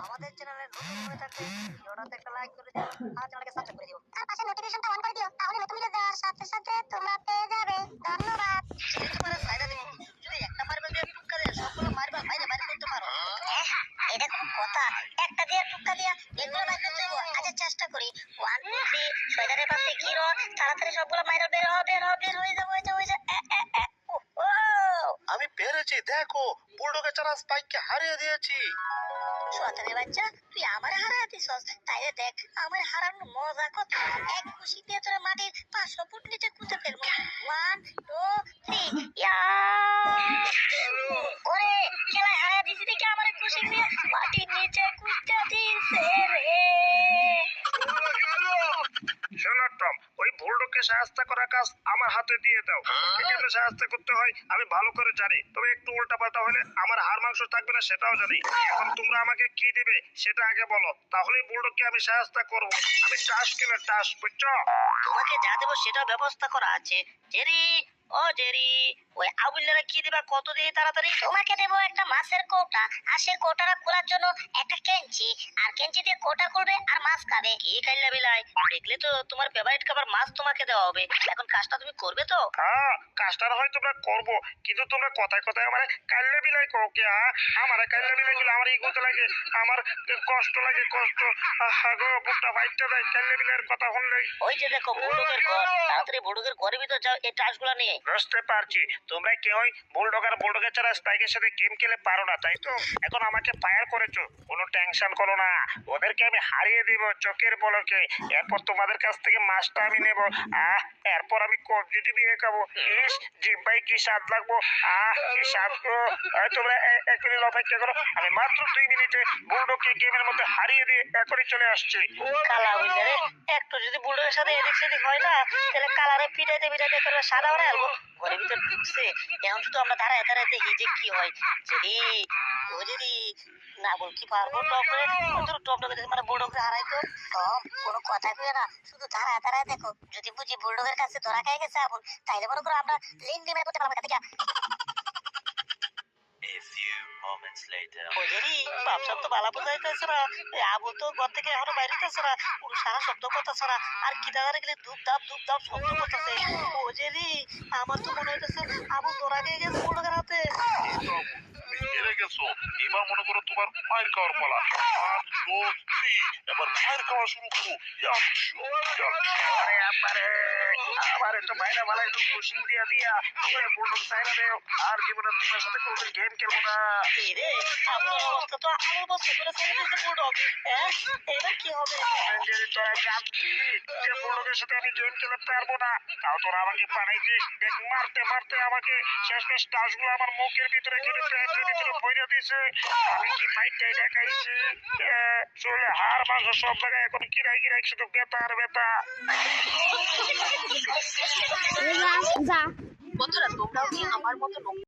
আমাদের চ্যানেলে নতুন হয়ে থাকলে ভিডিওটাতে একটা লাইক করে দিও আর চ্যানেলকে সাবস্ক্রাইব করে দিও আর পাশে নোটিফিকেশনটা অন করে দিও তাহলে নতুন ভিডিও দেওয়ার সাথে সাথে তোমরা পেয়ে যাবে। ধন্যবাদ। যদি তোমার ফায়দা দেব যদি একটা মারবেল দিয়ে টুক্কা দিয়ে সবগুলো মারবেল বাইরে বাইরে করতে পারো। এটা কোন কথা? একটা দিয়ে টুক্কা দিয়া এগুলো বাইরে করতে হইব। আচ্ছা চেষ্টা করি। 1 2 3 শয়তানের পাশে ঘিরো তাড়াতাড়ি সবগুলো মাইরা বের হয়ে যাবে। আমি পেরেছি, দেখো বুলডগের চারা স্পাইককে হারিয়ে দিয়েছি। শয়তানের বাচ্চা তুই আমারে হারাইছিস, তাইলে দেখ আমার হারানোর মজা কত। এক খুশি দিয়ে তোরা মাটির 500 ফুট নিচে কুঁচে ফেলবো। 1 2 3 ইয়া! ওরে খেলায় হারাই দিছি দেখে আমার খুশি দিয়ে মাটির নিচে কুঁচে দিছে রে। শোনো টম, ওই বুলডগকে সাহায্য করার কাজ আমার হাতে দিয়ে দাও। কিভাবে সাহায্য করতে হয় আমি ভালো করে জানি, তবে একটু উল্টাপাল্টা হলে আমার হাড় মাংস থাকবে না সেটাও জানি। এখন তোমরা আমাকে কি দেবে সেটা আগে বলো, তাহলেই বুলডগকে আমি সাহায্য করব। আমি টাস কিনে টাস, বুঝছো? তোমাকে যা দেবো সেটা ব্যবস্থা করা আছে। জেরি, ও জেরি, ওই আবুল্লারা কি দিবা কত দিয়ে তাড়াতাড়ি? তোমাকে দেবো একটা মাছের কৌটা, আর সেই কৌটাটা খোলার জন্য একটা কেঞ্চি, আর কেঞ্চি দিয়ে কৌটা খুলবে আর মাছ খাবে। কি খাইলা বিলাই? দেখলে তো তোমার ফেভারিট খাবার মাছ তোমাকে দেওয়া হবে। এখন কাজটা তুমি করবে তো? হ্যাঁ, কাজটা হয় তোমরা করবো, কিন্তু তোমরা কথায় কথায় আমার কাল্লা বিলাই কও কে? আমার কাল্লা বিলাই গুলো আমার ইগোতে লাগে, আমার কষ্ট লাগে, কষ্ট। গো বুকটা বাইকটা দেয় কাল্লা বিলাইয়ের কথা শুনলে। ওই যে দেখো বুলডগের ঘর, তাড়াতাড়ি বুলডগের ঘরের ভিতর যাও এই টাসগুলো নিয়ে। বুঝতে পারছি তোমরা কেউই বুলডগের ছাড়া স্পাইকের সাথে গেম খেলে পারো না, তাই তো? এখন আমাকে ফায়ার করেছো, কোনো টেনশন করো না, ওদেরকে আমি হারিয়ে দিব চোখের পলকে। এরপর তোমাদের কাছ থেকে মাছটা আমি নেব। এরপর আমি কবজি দিয়ে খাবো। ইস জিব্বাই কি স্বাদ লাগবো, কি স্বাদ গো। তোমরা এক মিনিট অপেক্ষা করো, আমি মাত্র 2 মিনিটে বুলডগকে গেমের মধ্যে হারিয়ে দিয়ে এখনই চলে আসছি। কালা হইলে রে, একটু যদি বুলডগের সাথে এদিক সেদিক হয় না, তাহলে কালারে পিটাইতে করে সাদা বানাই আলবো। ঘরের ভিতর ঢুকছে, এখন শুধু আমরা দাঁড়ায় দাঁড়ায় দেখি যে কি হয়। যদি ও যদি না বল কি পারবো টপরে মানে বুলডগকে হারাইতো। কোনো কথা কই না, শুধু দাঁড়ায় দাঁড়ায় দেখো। যদি বুঝি বুলডগের কাছে ধরা খাই গেছে আবুল, তাইলে মনে করো আমরা লিন ডিমের করতে পারবো। দেখা A few moments later. ওজেরি বাপসাব তো বালা বুঝাইতেছে না, আবু তো ঘর থেকে এখনো বাইরে হইতেছে না, কোনো সারা শব্দ করতেছে না, আর কি দাদারে গেলে ধূপ ধাপ শব্দ করতেছে। ওজেরি আমার তো মনে হইতেছে আবু ধরা খেয়ে গেছে বুলডগের হাতে। হেরে গেছো, এবার মনে করো তোমার মায়ের খাওয়ার পালা। 1 2 3 এবার মায়ের খাওয়া শুরু করো। আবার একটু মাইনা ভালো একটু খুশি দিয়া দিয়া তুমি বুলডগ সাইরা দেও, আর জীবনে তোমার সাথে কোনো গেম খেলবো না। এই রে আবুর অবস্থা তো আবুর বছর করে ছেড়ে দিয়েছে বুলডগ। এবার কি হবে? তোরা যাচ্ছি যে বুলডগের সাথে আমি গেম খেলতে পারবো না, তাও তোরা আমাকে পাঠাইছিস। দেখ মারতে মারতে আমাকে শেষমেশ টাসগুলো আমার মুখের ভিতরে গেলে পেটের ভিতরে ভরে দিছে। আমি কি মাইটাই দেখাইছি, চলে হাড় মাংস সব জায়গায় এখন কিরাই শুধু ব্যথা আর ব্যথা। যা বন্ধুরা তোমরাও কি আমার মতো